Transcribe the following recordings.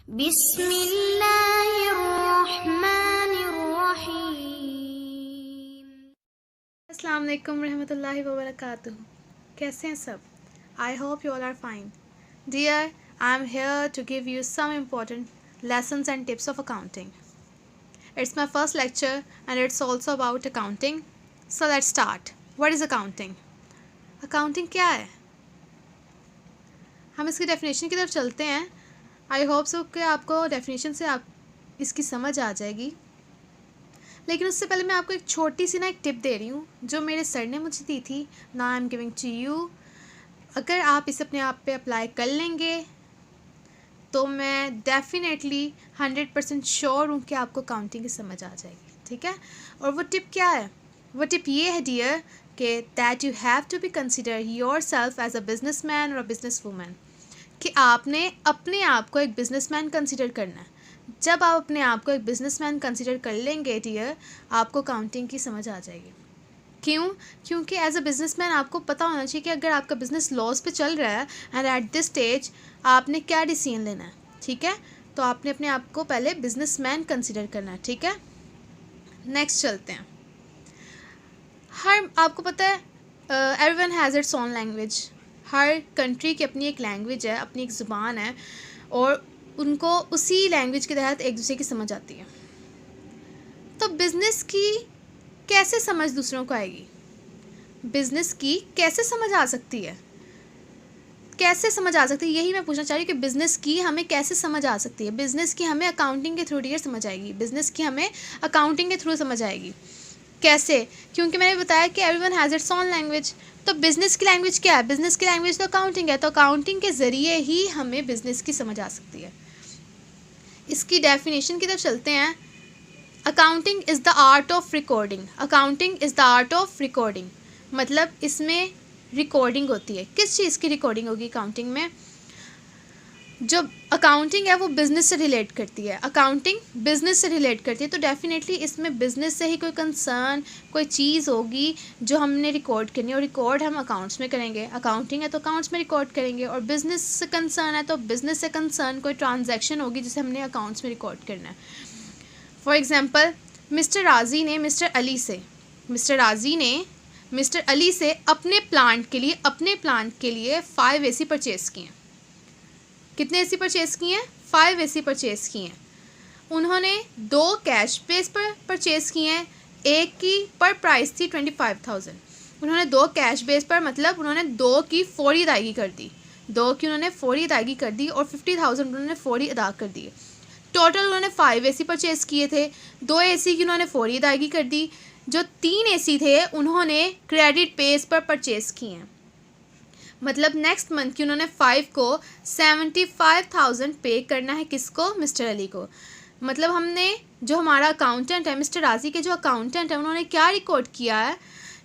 बिस्मिल्लाहिर्रहमानिर्रहीम। अस्सलाम वालेकुम रहमतुल्लाहि व बरकातुहू। कैसे हैं सब? I hope you all are fine. Dear, I am here to give you some important lessons and tips of accounting. It's my first lecture and it's also about accounting. So let's start. What is accounting? Accounting क्या है? हम इसकी definition की तरफ चलते हैं। I hope so कि आपको डेफिनेशन से आप इसकी समझ आ जाएगी, लेकिन उससे पहले मैं आपको एक छोटी सी एक टिप दे रही हूँ जो मेरे सर ने मुझे दी थी। Now I am giving to you. अगर आप इसे अपने आप पे अप्लाई कर लेंगे तो मैं डेफिनेटली 100% श्योर हूँ कि आपको काउंटिंग की समझ आ जाएगी। ठीक है? और वो टिप क्या है? वो टिप ये है डियर कि that you have to be consider yourself as a businessman और अ बिजनेस वूमन, कि आपने अपने आप को एक बिजनेसमैन कंसिडर करना है। जब आप अपने आप को एक बिजनेसमैन कंसिडर कर लेंगे डियर, आपको काउंटिंग की समझ आ जाएगी। क्यों? क्योंकि एज अ बिजनेसमैन आपको पता होना चाहिए कि अगर आपका बिजनेस लॉस पे चल रहा है एंड एट दिस स्टेज आपने क्या डिसीजन लेना है। ठीक है? तो आपने अपने आप को पहले बिजनेसमैन कंसिडर करना है। ठीक है? नेक्स्ट चलते हैं। आपको पता है everyone has its own language. Her country की अपनी एक लैंग्वेज है, अपनी एक ज़ुबान है, और उनको उसी लैंग्वेज के तहत एक दूसरे की समझ आती है। तो बिज़नेस की कैसे समझ दूसरों को आएगी? बिज़नेस की कैसे समझ आ सकती है? कैसे समझ आ सकती है, यही मैं पूछना चाह रही हूँ कि बिज़नेस की हमें कैसे समझ आ सकती है। बिज़नेस की हमें अकाउंटिंग के थ्रू डियर समझ आएगी। बिज़नेस की हमें अकाउंटिंग के थ्रू समझ आएगी। कैसे? क्योंकि मैंने बताया कि everyone has its own language. तो बिज़नेस की लैंग्वेज क्या है? बिज़नेस की लैंग्वेज तो अकाउंटिंग है। तो अकाउंटिंग के ज़रिए ही हमें बिज़नेस की समझ आ सकती है। इसकी डेफिनेशन की तरफ चलते हैं। Accounting is the art of recording. Accounting is the art of recording मतलब इसमें रिकॉर्डिंग होती है। किस चीज़ की रिकॉर्डिंग होगी अकाउंटिंग में? जो अकाउंटिंग है वो बिज़नेस से रिलेट करती है। अकाउंटिंग बिज़नेस से रिलेट करती है, तो डेफिनेटली इसमें बिज़नेस से ही कोई कंसर्न, कोई चीज़ होगी जो हमने रिकॉर्ड करनी है, और रिकॉर्ड हम अकाउंट्स में करेंगे। अकाउंटिंग है तो अकाउंट्स में रिकॉर्ड करेंगे, और बिज़नेस से कंसर्न है तो बिज़नेस से कंसर्न कोई ट्रांजैक्शन होगी जिसे हमने अकाउंट्स में रिकॉर्ड करना है। फॉर एग्ज़ाम्पल, मिस्टर राज़ी ने मिस्टर अली से अपने प्लांट के लिए 5 AC परचेज़ किए। कितने AC परचेज़ किए हैं? 5 AC परचेज़ किए हैं। उन्होंने 2 कैश बेस पर परचेज़ किए हैं। एक की पर प्राइस थी 25,000। उन्होंने 2 कैश बेस पर, मतलब उन्होंने 2 की फौरी अदायगी कर दी। 2 की उन्होंने फौरी अदायगी कर दी और 50,000 उन्होंने फौरी अदा कर दिए। टोटल उन्होंने 5 AC परचेज़ किए थे। 2 AC की उन्होंने फौरी अदायगी कर दी। जो 3 AC थे उन्होंने क्रेडिट बेस पर परचेज़ किए हैं। मतलब नेक्स्ट मंथ की उन्होंने 5 को 75,000 पे करना है। किसको? मिस्टर अली को। मतलब हमने, जो हमारा अकाउंटेंट है, मिस्टर राज़ी के जो अकाउंटेंट है, उन्होंने क्या रिकॉर्ड किया है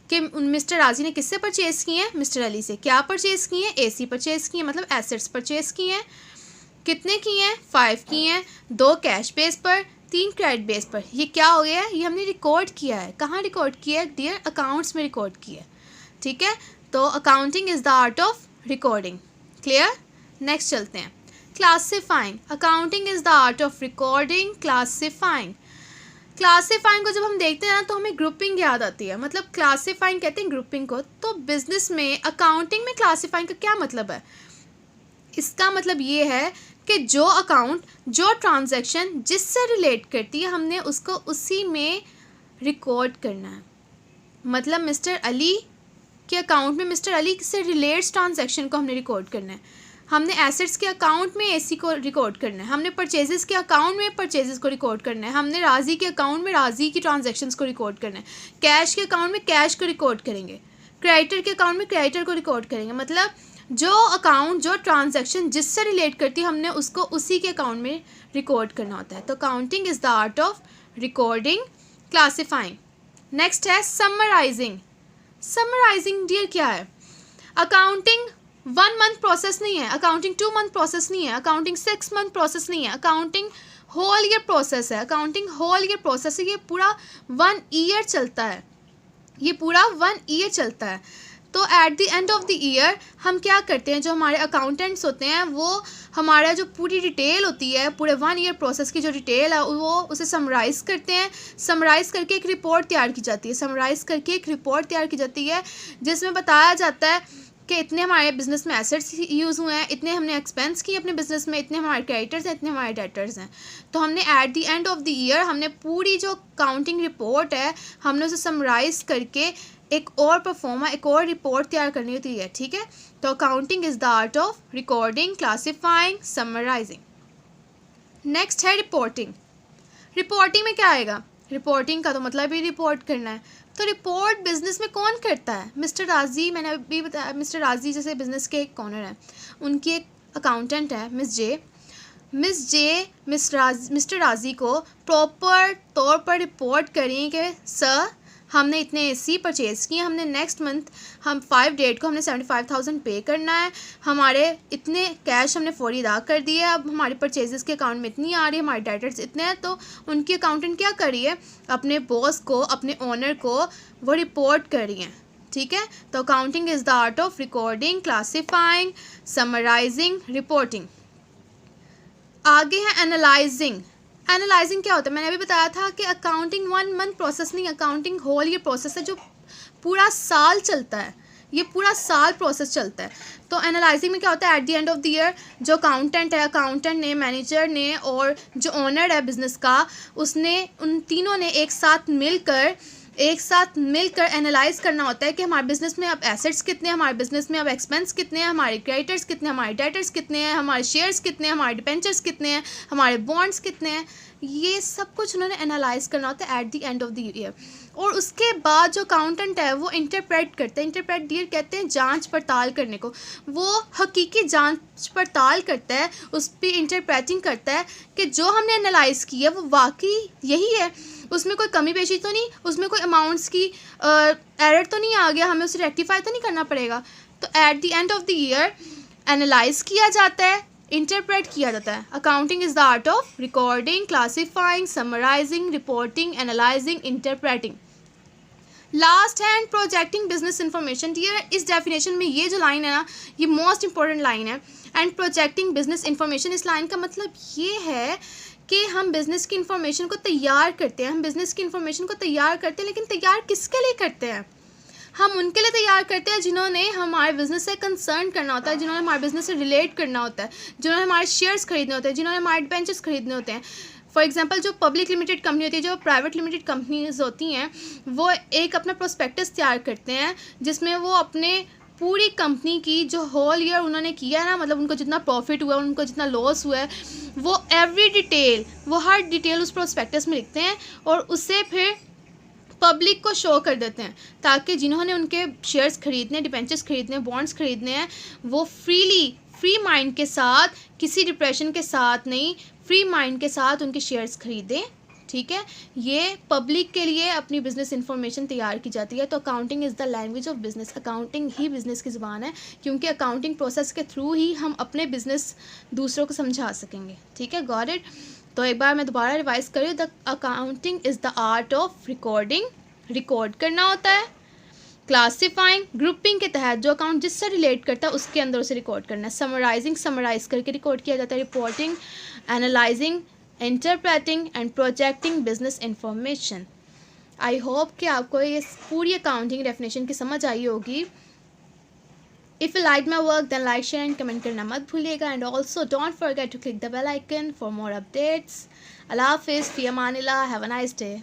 कि मिस्टर राज़ी ने किससे परचेज़ किए हैं? मिस्टर अली से। क्या परचेज़ किए हैं? AC परचेज़ किए हैं, मतलब एसेट्स परचेज़ किए हैं। कितने किए हैं? 5 किए हैं। 2 कैश बेस पर, 3 क्रेडिट बेस पर। ये क्या हो गया है? ये हमने रिकॉर्ड किया है। कहाँ रिकॉर्ड किया है डियर? अकाउंट्स में रिकॉर्ड किया है। ठीक है? तो accounting is the art of recording. Clear? Next चलते हैं। Classifying. Accounting is the art of recording. Classifying को जब हम देखते हैं ना तो हमें ग्रुपिंग याद आती है। मतलब क्लासिफाइंग कहते हैं ग्रुपिंग को। तो बिजनेस में, अकाउंटिंग में क्लासिफाइंग का क्या मतलब है? इसका मतलब ये है कि जो अकाउंट, जो ट्रांजैक्शन जिससे रिलेट करती है, हमने उसको उसी में रिकॉर्ड करना है। मतलब मिस्टर अली के अकाउंट में मिस्टर अली से रिलेट्स ट्रांजैक्शन को हमने रिकॉर्ड करना है। हमने एसेट्स के अकाउंट में AC को रिकॉर्ड करना है। हमने परचेजेस के अकाउंट में परचेजेस को रिकॉर्ड करना है। हमने राज़ी के अकाउंट में राज़ी की ट्रांजैक्शंस को रिकॉर्ड करना है। कैश के अकाउंट में कैश को रिकॉर्ड करेंगे। क्रेडिटर के अकाउंट में क्रेडिटर को रिकॉर्ड करेंगे। मतलब जो अकाउंट, जो ट्रांजैक्शन जिससे रिलेट करती है, हमने उसको उसी के अकाउंट में रिकॉर्ड करना होता है। तो accounting is the art of recording, classifying. Next है समराइजिंग। समराइजिंग डियर क्या है? अकाउंटिंग 1 मंथ प्रोसेस नहीं है। अकाउंटिंग 2 मंथ प्रोसेस नहीं है। अकाउंटिंग 6 मंथ प्रोसेस नहीं है। अकाउंटिंग होल ईयर प्रोसेस है। अकाउंटिंग होल ईयर प्रोसेस है। ये पूरा 1 ईयर चलता है। तो at the end of the year हम क्या करते हैं, जो हमारे अकाउंटेंट्स होते हैं वो हमारा जो पूरी डिटेल होती है, पूरे 1 ईयर प्रोसेस की जो डिटेल है वो उसे समराइज़ करते हैं। समराइज़ करके एक रिपोर्ट तैयार की जाती है, समराइज़ करके एक रिपोर्ट तैयार की जाती है जिसमें बताया जाता है कि इतने हमारे बिज़नेस में एसेट्स यूज़ हुए हैं, इतने हमने एक्सपेंस किए अपने बिज़नेस में, इतने हमारे क्रेडिटर्स हैं, इतने हमारे डेटर्स हैं। तो हमने eight the end of the year हमने पूरी जो काउंटिंग रिपोर्ट है हमने उसे समराइज़ करके एक और परफॉर्मा, एक और रिपोर्ट तैयार करनी होती है, ठीक है। तो accounting is the art of recording, classifying, summarising. Next है रिपोर्टिंग। रिपोर्टिंग में क्या आएगा? रिपोर्टिंग का तो मतलब ही रिपोर्ट करना है। तो रिपोर्ट बिज़नेस में कौन करता है? मिस्टर राजी, मैंने अभी बताया, मिस्टर राजी जैसे बिज़नेस के एक ऑनर हैं, उनकी एक अकाउंटेंट है मिस जे। मिस्टर राजी को प्रॉपर तौर पर रिपोर्ट करें कि सर हमने इतने एसी परचेज़ किए, हमने नेक्स्ट मंथ हम 5 डेट को हमने 75,000 पे करना है, हमारे इतने कैश हमने फौरी अदा कर दिए, अब हमारे परचेजेस के अकाउंट में इतनी आ रही है, हमारे डेटर्स इतने हैं। तो उनकी अकाउंटेंट क्या कर रही है? अपने बॉस को, अपने ओनर को वो रिपोर्ट कर रही है, ठीक है। तो accounting is the art of recording, classifying, summarising, reporting. आगे है एनालाइजिंग। एनालाइजिंग क्या होता है? मैंने अभी बताया था कि अकाउंटिंग 1 मंथ प्रोसेस नहीं, अकाउंटिंग होल ईयर प्रोसेस है जो पूरा साल चलता है, ये पूरा साल प्रोसेस चलता है। तो एनालाइजिंग में क्या होता है? Eight the end of the year जो अकाउंटेंट है, अकाउंटेंट ने, मैनेजर ने और जो ओनर है बिज़नेस का, उसने, उन तीनों ने एक साथ मिलकर एनालाइज करना होता है कि हमारे बिज़नेस में अब एसेट्स कितने हैं, हमारे बिज़नेस में अब एक्सपेंस कितने हैं, हमारे क्रेडिटर्स कितने हैं, हमारे डेटर्स कितने हैं, हमारे शेयर्स कितने हैं, हमारे डिबेंचर्स कितने हैं, हमारे बॉन्ड्स कितने हैं। ये सब कुछ उन्होंने एनालाइज करना होता है eight the end of the year. और उसके बाद जो अकाउंटेंट है वो इंटरप्रेट करते हैं, इंटरप्रेट डियर कहते हैं जांच पड़ताल करने को। वो हकीकी जांच पड़ताल करता है, उस पर इंटरप्रेटिंग करता है कि जो हमने एनालाइज किया वो वाकई यही है, उसमें कोई कमी पेशी तो नहीं, उसमें कोई अमाउंट्स की एरर तो नहीं आ गया, हमें उसे रेक्टिफाई तो नहीं करना पड़ेगा। तो at the end of the year analyse किया जाता है, इंटरप्रेट किया जाता है। Accounting is the art of recording, classifying, summarising, reporting, analysing, interpreting. Last and projecting business information. Dear, इस डेफिनेशन में ये जो लाइन है ना, ये मोस्ट इंपॉर्टेंट लाइन है। एंड प्रोजेक्टिंग बिजनेस इंफॉर्मेशन, इस लाइन का मतलब ये है कि हम बिज़नेस की इंफॉर्मेशन को तैयार करते हैं, हम बिज़नेस की इंफॉर्मेशन को तैयार करते हैं, लेकिन तैयार किसके लिए करते हैं? हम उनके लिए तैयार करते हैं जिन्होंने हमारे बिज़नेस से कंसर्न करना होता है, जिन्होंने हमारे बिज़नेस से रिलेट करना होता है, जिन्होंने हमारे शेयर्स खरीदने होते हैं, जिन्होंने हमारे डिबेंचर्स खरीदने होते हैं। फॉर एग्जांपल, जो पब्लिक लिमिटेड कंपनी होती है, जो प्राइवेट लिमिटेड कंपनीज होती हैं, वो एक अपना प्रोस्पेक्टस तैयार करते हैं जिसमें वो अपने पूरी कंपनी की जो होल ईयर उन्होंने किया है ना, मतलब उनको जितना प्रॉफिट हुआ है, उनको जितना लॉस हुआ है, वो एवरी डिटेल, वो हर डिटेल उस प्रोस्पेक्टस में लिखते हैं और उससे फिर पब्लिक को शो कर देते हैं, ताकि जिन्होंने उनके शेयर्स खरीदने, डिबेंचर्स खरीदने, बॉन्ड्स खरीदने हैं, वो फ्री माइंड के साथ, किसी डिप्रेशन के साथ नहीं, फ्री माइंड के साथ उनके शेयर्स खरीदें, ठीक है। ये पब्लिक के लिए अपनी बिज़नेस इंफॉर्मेशन तैयार की जाती है। तो accounting is the language of business, accounting he business की ज़ुबान है, क्योंकि अकाउंटिंग प्रोसेस के थ्रू ही हम अपने बिज़नेस दूसरों को समझा सकेंगे, ठीक है। Got it? तो एक बार मैं दोबारा रिवाइज करूँ, the accounting is the art of recording, record करना होता है, क्लासीफाइंग, ग्रुपिंग के तहत जो अकाउंट जिससे रिलेट करता है उसके अंदर उसे रिकॉर्ड करना है, समराइजिंग, समराइज करके रिकॉर्ड किया जाता है, reporting, analysing, interpreting and projecting business information. I hope कि आपको ये पूरी अकाउंटिंग डेफिनेशन की समझ आई होगी। If you liked my work, then like, share and comment करना मत भूलिएगा, and also don't forget to click the bell icon for more updates. Allah Hafiz, fi amanillah, have a nice day.